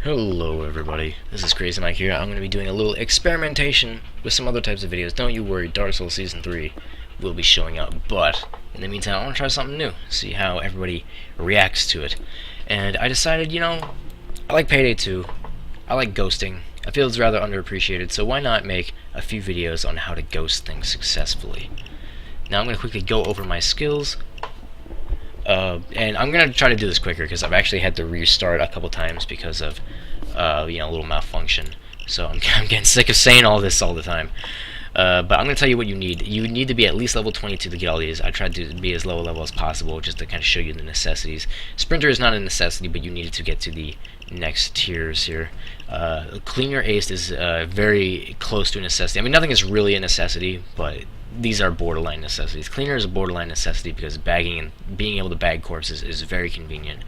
Hello everybody, this is Crazy Mike here. I'm going to be doing a little experimentation with some other types of videos. Don't you worry, Dark Souls Season 3 will be showing up, but in the meantime I want to try something new, see how everybody reacts to it. And I decided, I like Payday 2, I like ghosting, I feel it's rather underappreciated, so why not make a few videos on how to ghost things successfully. Now I'm going to quickly go over my skills. And I'm going to try to do this quicker because I've actually had to restart a couple times because of, a little malfunction. So I'm getting sick of saying all this all the time. But I'm going to tell you what you need. You need to be at least level 22 to get all these. I tried to be as low a level as possible just to kind of show you the necessities. Sprinter is not a necessity, but you need it to get to the next tiers here. Clean your ace is very close to a necessity. I mean, nothing is really a necessity, but these are borderline necessities. Cleaner is a borderline necessity because bagging and being able to bag corpses is very convenient.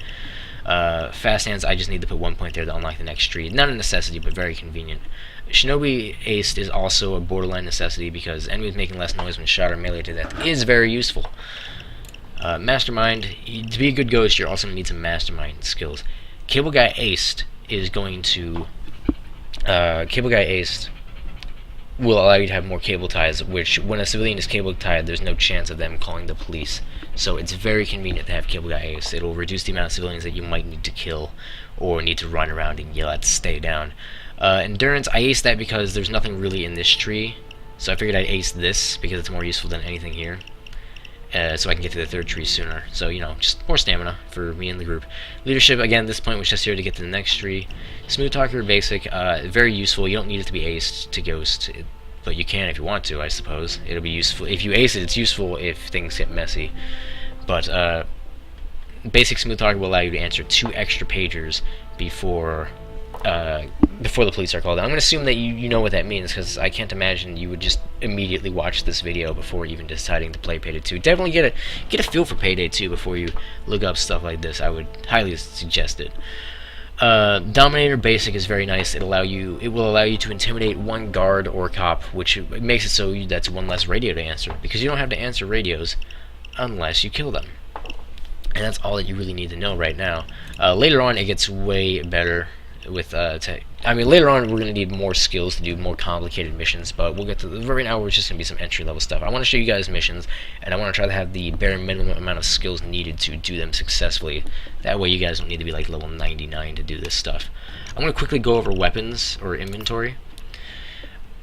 Fast hands, I just need to put 1 point there to unlock the next tree. Not a necessity, but very convenient. Shinobi aced is also a borderline necessity because enemies making less noise when shot or melee to death is very useful. Mastermind, to be a good ghost, you're also going to need some mastermind skills. Cable Guy aced is going to... Cable Guy aced will allow you to have more cable ties, which when a civilian is cable tied, there's no chance of them calling the police. So it's very convenient to have Cable Guy ace. It'll reduce the amount of civilians that you might need to kill or need to run around and yell at to stay down. Endurance, I aced that because there's nothing really in this tree, so I figured I'd ace this because it's more useful than anything here. So I can get to the third tree sooner. So, just more stamina for me and the group. Leadership, again, this point was just here to get to the next tree. Smooth Talker, basic, very useful. You don't need it to be aced to ghost, but you can if you want to, I suppose. It'll be useful. If you ace it, it's useful if things get messy. But basic Smooth Talker will allow you to answer 2 extra pagers before the police are called. I'm going to assume that you know what that means, because I can't imagine you would just immediately watch this video before even deciding to play Payday 2. Definitely get a feel for Payday 2 before you look up stuff like this. I would highly suggest it. Dominator basic is very nice. It will allow you to intimidate 1 guard or cop, which makes it so that's 1 less radio to answer, because you don't have to answer radios unless you kill them. And that's all that you really need to know right now. Later on, it gets way better with later on we're going to need more skills to do more complicated missions, but we'll get to right now we're just going to be some entry level stuff. I want to show you guys missions, and I want to try to have the bare minimum amount of skills needed to do them successfully. That way you guys don't need to be like level 99 to do this stuff. I'm going to quickly go over weapons or inventory.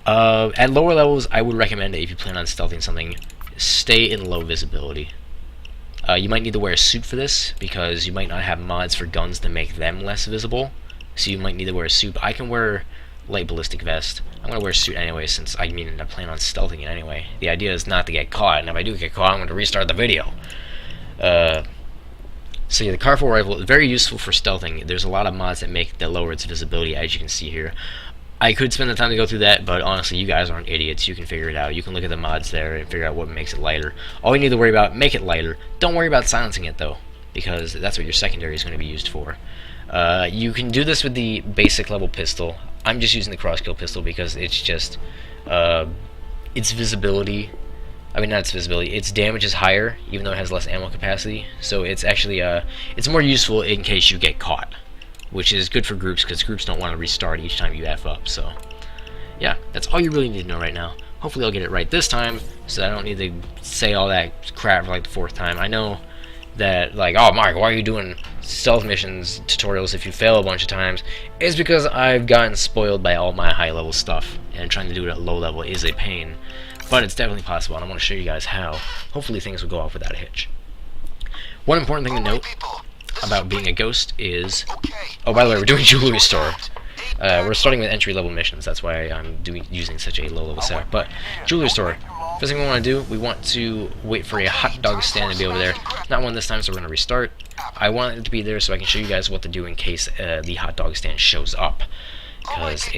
At lower levels, I would recommend that if you plan on stealthing something, stay in low visibility. You might need to wear a suit for this, because you might not have mods for guns to make them less visible. So you might need to wear a suit. I can wear light ballistic vest. I'm going to wear a suit anyway, since I plan on stealthing it anyway. The idea is not to get caught, and if I do get caught, I'm going to restart the video. So yeah, the Carful Rifle is very useful for stealthing. There's a lot of mods that lower its visibility, as you can see here. I could spend the time to go through that, but honestly, you guys aren't idiots. You can figure it out. You can look at the mods there and figure out what makes it lighter. All you need to worry about, make it lighter. Don't worry about silencing it, though, because that's what your secondary is going to be used for. You can do this with the basic level pistol. I'm just using the crosskill pistol because it's just its visibility. I mean, not its visibility. Its damage is higher, even though it has less ammo capacity. So it's actually it's more useful in case you get caught, which is good for groups because groups don't want to restart each time you F up. So yeah, that's all you really need to know right now. Hopefully I'll get it right this time, so I don't need to say all that crap for like the 4th time. I know that, like, oh Mark, why are you doing stealth missions tutorials if you fail a bunch of times? It's because I've gotten spoiled by all my high level stuff, and trying to do it at low level is a pain, but it's definitely possible, and I want to show you guys how. Hopefully things will go off without a hitch. One important thing to note about being a ghost is, oh, by the way, we're doing jewelry store. We're starting with entry level missions, that's why I'm using such a low level setup. But jewelry store, first thing we want to do, we want to wait for a hot dog stand to be over there. Not one this time, so we're going to restart. I want it to be there so I can show you guys what to do in case the hot dog stand shows up, because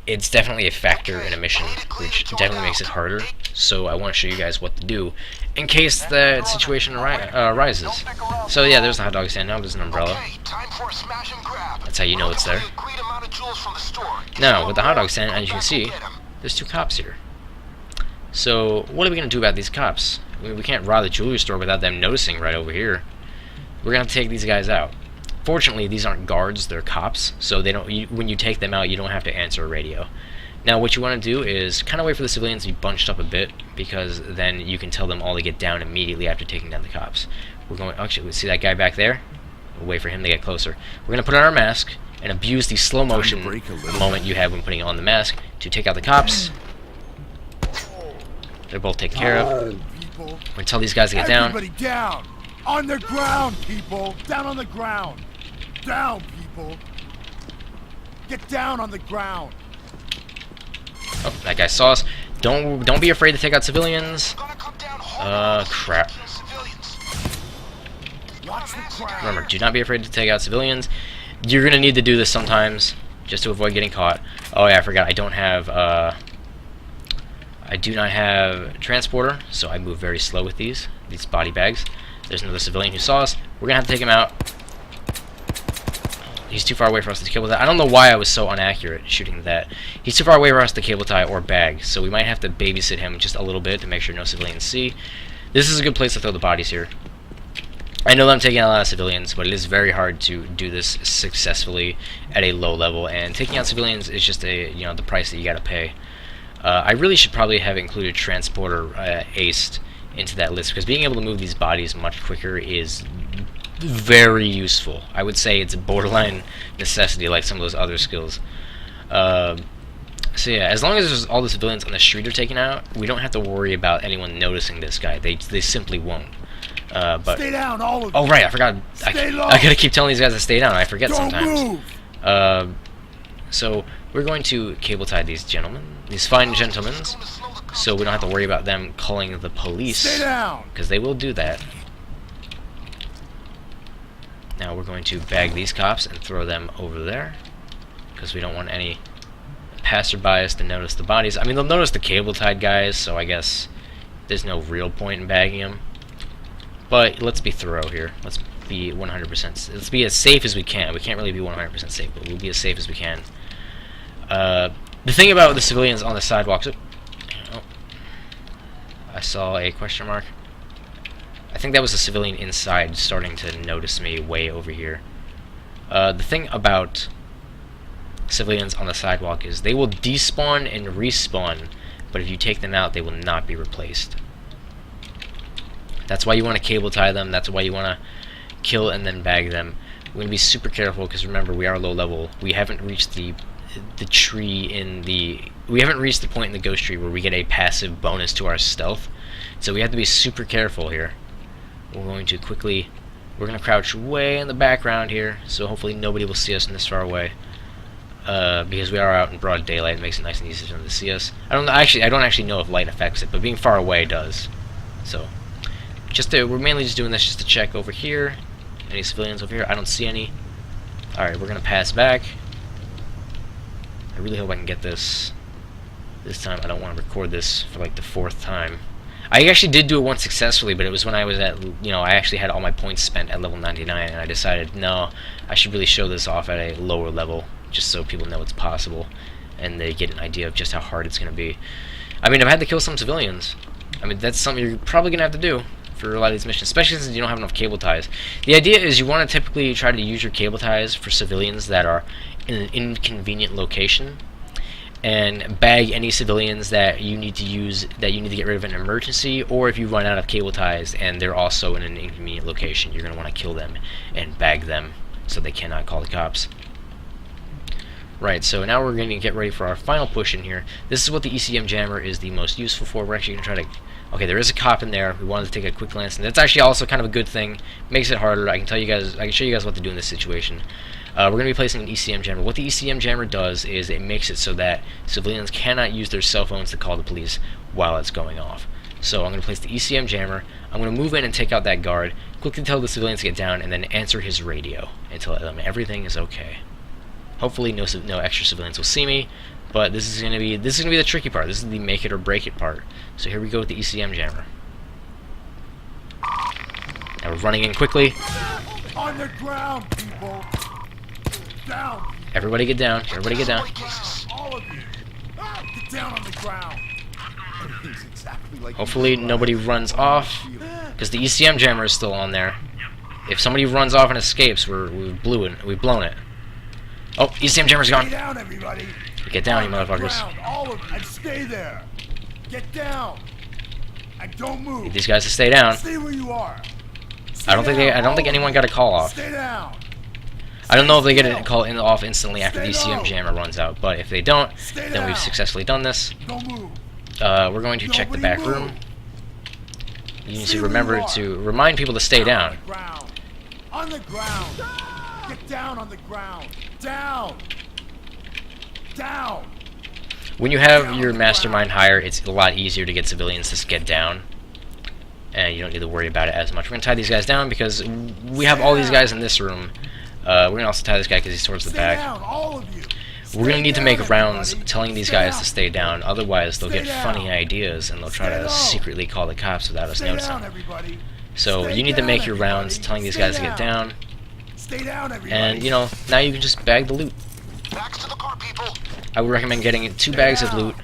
it's definitely a factor in a mission, which definitely makes it harder. So I want to show you guys what to do in case that situation arises. So yeah, there's the hot dog stand. Now there's an umbrella. That's how you know it's there. Now with the hot dog stand, as you can see, there's 2 cops here. So what are we going to do about these cops? I mean, we can't rob the jewelry store without them noticing right over here. We're going to take these guys out. Fortunately, these aren't guards, they're cops, so they don't. When you take them out, you don't have to answer a radio. Now, what you want to do is kind of wait for the civilians to be bunched up a bit, because then you can tell them all to get down immediately after taking down the cops. We're going. Actually, we see that guy back there. We'll wait for him to get closer. We're going to put on our mask and abuse the slow motion moment you have when putting on the mask to take out the cops. They're both taken care of. We're going to tell these guys to get down. Everybody down! On the ground, people! Down on the ground! Down, people! Get down on the ground! Oh, that guy saw us. Don't be afraid to take out civilians. Crap. Remember, do not be afraid to take out civilians. You're gonna need to do this sometimes, just to avoid getting caught. Oh yeah, I forgot. I do not have transporter, so I move very slow with these body bags. There's another civilian who saw us. We're gonna have to take him out. He's too far away for us to cable tie. I don't know why I was so inaccurate shooting that. He's too far away for us to cable tie or bag, so we might have to babysit him just a little bit to make sure no civilians see. This is a good place to throw the bodies here. I know that I'm taking out a lot of civilians, but it is very hard to do this successfully at a low level, and taking out civilians is just the price that you gotta pay. I really should probably have included transporter aced into that list, because being able to move these bodies much quicker is very useful. I would say it's a borderline necessity, like some of those other skills. So yeah, as long as all the civilians on the street are taken out, we don't have to worry about anyone noticing this guy. They simply won't. But stay down, all of oh right, I forgot. I gotta keep telling these guys to stay down. I forget Don't sometimes. Move. So we're going to cable tie these gentlemen, these fine gentlemen, so we don't have to worry about them calling the police, because they will do that. Now we're going to bag these cops and throw them over there, because we don't want any passerbys to notice the bodies. I mean, they'll notice the cable-tied guys, so I guess there's no real point in bagging them. But let's be thorough here. Let's be 100%. Let's be as safe as we can. We can't really be 100% safe, but we'll be as safe as we can. The thing about the civilians on the sidewalks... Oh, I saw a question mark. I think that was a civilian inside starting to notice me way over here. The thing about civilians on the sidewalk is they will despawn and respawn, but if you take them out, they will not be replaced. That's why you want to cable tie them. That's why you want to kill and then bag them. We're going to be super careful, because remember, we are low level. We haven't reached the tree in the... We haven't reached the point in the ghost tree where we get a passive bonus to our stealth. So we have to be super careful here. We're going to quickly... We're going to crouch way in the background here, so hopefully nobody will see us from this far away. Because we are out in broad daylight, it makes it nice and easy for them to see us. I don't actually know if light affects it, but being far away does. So... we're mainly just doing this just to check over here. Any civilians over here? I don't see any. Alright, we're gonna pass back. I really hope I can get this time. I don't want to record this for like the 4th time. I actually did do it once successfully, but it was when I was at, I actually had all my points spent at level 99, and I decided, no, I should really show this off at a lower level, just so people know it's possible, and they get an idea of just how hard it's gonna be. I mean, I've had to kill some civilians. I mean, that's something you're probably gonna have to do for a lot of these missions, especially since you don't have enough cable ties. The idea is you want to typically try to use your cable ties for civilians that are in an inconvenient location, and bag any civilians that you need to use, that you need to get rid of in an emergency, or if you run out of cable ties and they're also in an inconvenient location, you're going to want to kill them and bag them so they cannot call the cops. Right, so now we're going to get ready for our final push in here. This is what the ECM jammer is the most useful for. We're actually going to try to... Okay, there is a cop in there. We wanted to take a quick glance, and that's actually also kind of a good thing. Makes it harder. I can show you guys what to do in this situation. We're going to be placing an ECM jammer. What the ECM jammer does is it makes it so that civilians cannot use their cell phones to call the police while it's going off. So I'm going to place the ECM jammer. I'm going to move in and take out that guard, quickly tell the civilians to get down, and then answer his radio and tell them everything is okay. Hopefully no extra civilians will see me, but this is gonna be the tricky part. This is the make it or break it part. So here we go with the ECM jammer. Now we're running in quickly. On the ground, people. Down. Everybody get down. Everybody get down. All of you. Get down on the ground. Hopefully nobody runs off, because the ECM jammer is still on there. If somebody runs off and escapes, we've blown it. Oh, ECM jammer's Stay gone. down, everybody. Get down, you On the motherfuckers. ground, all of you, and stay there. Get down. And don't move. Need these guys to stay down. Stay where you are. I don't think anyone got a call off. Stay down. I don't know if they get a call off instantly after the ECM jammer runs out, but if they don't, then we've successfully done this. Don't move. We're going to check the back room. You need to remember to remind people to stay down. On the ground. Get down on the ground. Down. Down. When you have your mastermind higher, it's a lot easier to get civilians to get down. And you don't need to worry about it as much. We're going to tie these guys down because we have all these guys in this room. We're going to also tie this guy because he's towards the back. We're going to need to make rounds telling these guys to stay down. Otherwise, they'll get funny ideas and they'll try to secretly call the cops without us noticing. So you need to make your rounds telling these guys to get down. And, you know, now you can just bag the loot. I would recommend getting 2 bags of loot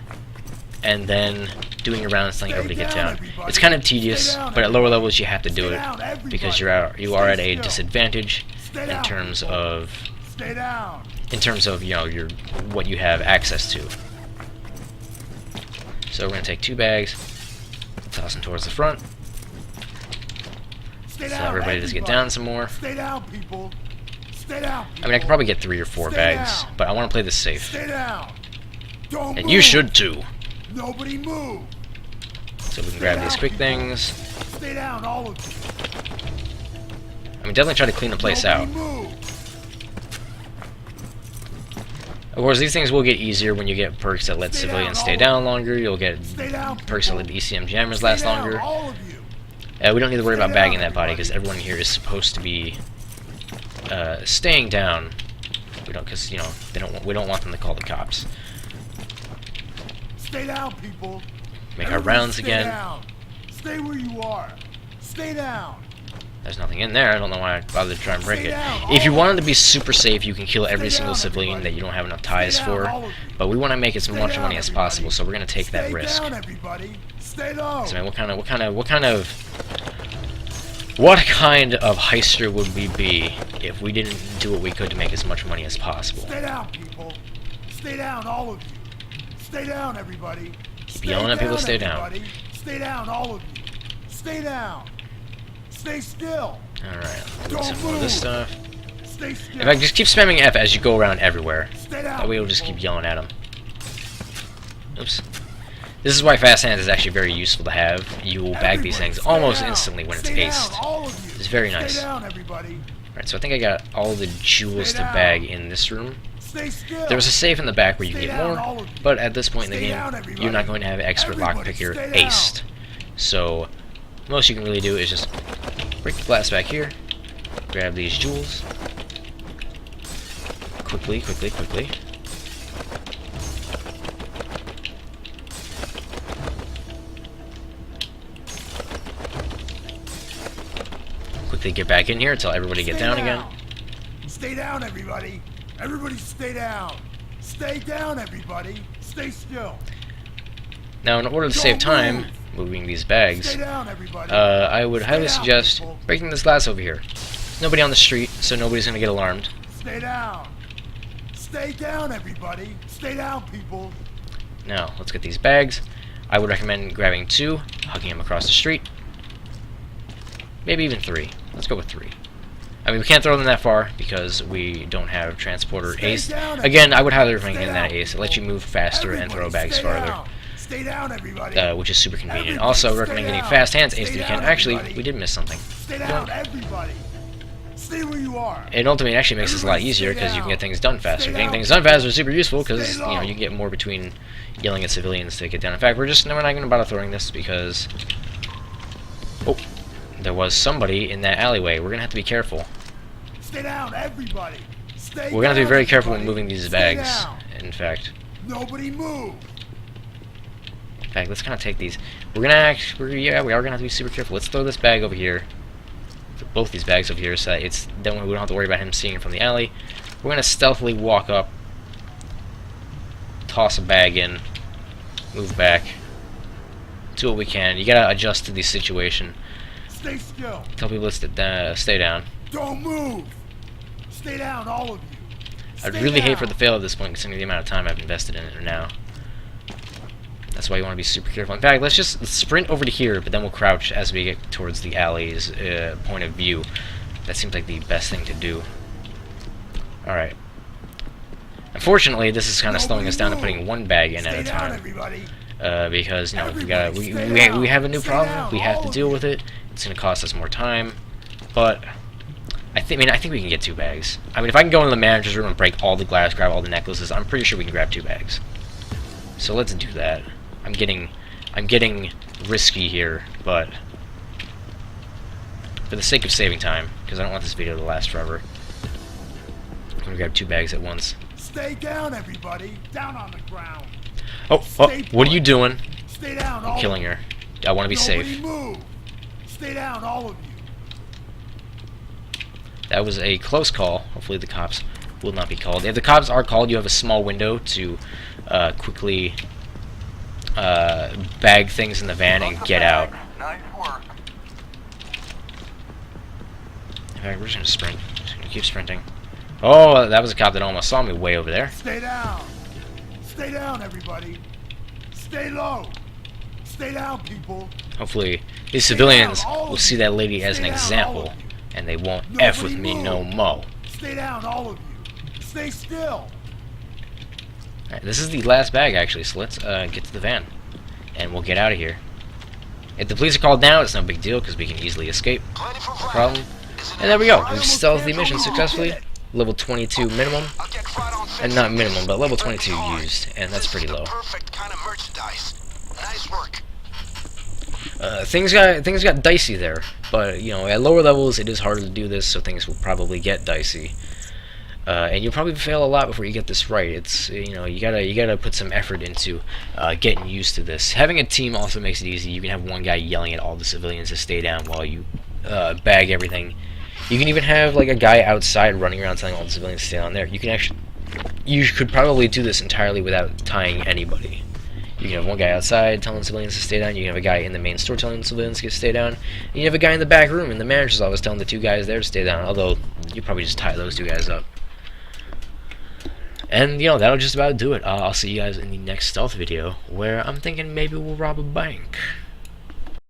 and then doing your rounds telling everybody to get down. It's kind of tedious, but at lower levels you have to do it because you are at a disadvantage in terms of you know what you have access to. So we're gonna take 2 bags, toss them towards the front. So everybody just get down some more. Stay down, people. Stay down. I mean, I could probably get 3 or 4 bags, but I want to play this safe. Stay down. Don't And move. you should too. Nobody move. So we can grab these quick things. Stay down, all of you. I mean, definitely try to clean the place out. Move. Of course, these things will get easier when you get perks that let civilians stay down longer. You'll get perks that let the ECM jammers last longer. All of you. We don't need to worry about bagging that body because everyone here is supposed to be staying down. We don't, because you know we don't want them to call the cops. Stay down, people. Make our rounds again. Down. Stay where you are. Stay down. There's nothing in there. I don't know why I bothered to try and break it. If you wanted to be super safe, you can kill every single civilian that you don't have enough ties for. But we want to make as much money as possible, so we're gonna take that risk. Stay down, everybody. Stay low. So man, what kind of heister would we be if we didn't do what we could to make as much money as possible? Stay down, people. Stay down, all of you. Stay down, everybody. Keep yelling at people to stay down. Stay down, all of you. Stay down. Stay still. Alright, let's do some more of this stuff. Stay still. In fact, just keep spamming F as you go around everywhere. Stay down, That way we'll just keep yelling at them. Oops. This is why fast hands is actually very useful to have. You will bag these things almost instantly when it's aced. It's very nice. Alright, so I think I got all the jewels to bag in this room. There was a safe in the back where you can get more, but at this point in the game, you're not going to have expert lockpicker aced. So, most you can really do is just break the glass back here, grab these jewels, quickly. Quickly get back in here, tell everybody to get down again. Stay down, everybody. Everybody stay down. Stay down, everybody. Stay still. Now, in order to save time moving these bags, Stay down, everybody. I would highly down, suggest people. breaking this glass over here. Nobody on the street, so nobody's going to get alarmed. Stay down. Stay down, everybody. Stay down, people. Now, let's get these bags. I would recommend grabbing 2, hugging them across the street. Maybe even 3. Let's go with 3. I mean, we can't throw them that far because we don't have transporter ace. Again, I would highly recommend getting that ace. It lets you move faster and throw bags farther, Stay down, everybody. which is super convenient. Also, I recommend getting fast hands ace if you can. Actually, we did miss something. Stay down, everybody. Stay where you are. And ultimately, it actually makes this a lot easier because you can get things done faster. Getting things done faster is super useful because you know you can get more between yelling at civilians to get down. In fact, we're not going to bother throwing this because there was somebody in that alleyway. We're gonna have to be careful. Stay down, everybody. Stay We're gonna have to be very careful when everybody. moving these Stay bags. down. In fact, Nobody move. let's kind of take these. We are gonna have to be super careful. Let's throw this bag over here. Both these bags over here, so that then we don't have to worry about him seeing it from the alley. We're gonna stealthily walk up, toss a bag in, move back, do what we can. You gotta adjust to the situation. Stay still. Tell people to stay down. Don't move. Stay down, all of you. I'd Stay really hate down. for it to fail at this point, considering the amount of time I've invested in it now. That's why you want to be super careful. In fact, let's just sprint over to here, but then we'll crouch as we get towards the alley's point of view. That seems like the best thing to do. Alright. Unfortunately, this is kind of slowing us down to putting one bag in at a time. Everybody. Because, you know, we have a new problem. We have to deal with it. It's going to cost us more time. But I think we can get 2 bags. I mean, if I can go into the manager's room and break all the glass, grab all the necklaces, I'm pretty sure we can grab 2 bags. So let's do that. I'm getting risky here, but for the sake of saving time, because I don't want this video to last forever, I'm gonna grab 2 bags at once. Stay down, everybody. Down on the ground. Oh, what are you doing? Stay down, I'm killing her. I want to be safe. Move. Stay down, all of you. That was a close call. Hopefully the cops will not be called. If the cops are called, you have a small window to quickly bag things in the van and get out. Nice work. Alright, we're just gonna sprint. Just gonna keep sprinting. Oh, that was a cop that almost saw me way over there. Stay down. Stay down, everybody. Stay low. Stay down, people. Hopefully, these civilians will see that lady as an example, and they won't F with me no mo. Stay down, all of you. Stay still. Alright, this is the last bag, actually, so let's get to the van, and we'll get out of here. If the police are called now, it's no big deal, because we can easily escape. No problem. And there we go. We've stealthed the mission successfully. Level 22 minimum. And not minimum, but level 22 used, and that's pretty low. Perfect kind of merchandise. Nice work. Things got dicey there, but you know, at lower levels it is harder to do this, so things will probably get dicey. And you'll probably fail a lot before you get this right. It's, you know, you gotta put some effort into getting used to this. Having a team also makes it easy. You can have one guy yelling at all the civilians to stay down while you bag everything. You can even have like a guy outside running around telling all the civilians to stay down there. You could probably do this entirely without tying anybody. You can have one guy outside telling civilians to stay down. You can have a guy in the main store telling the civilians to stay down. And you have a guy in the back room in the manager's office telling the 2 guys there to stay down. Although you probably just tie those 2 guys up. And you know, that'll just about do it. I'll see you guys in the next stealth video, where I'm thinking maybe we'll rob a bank.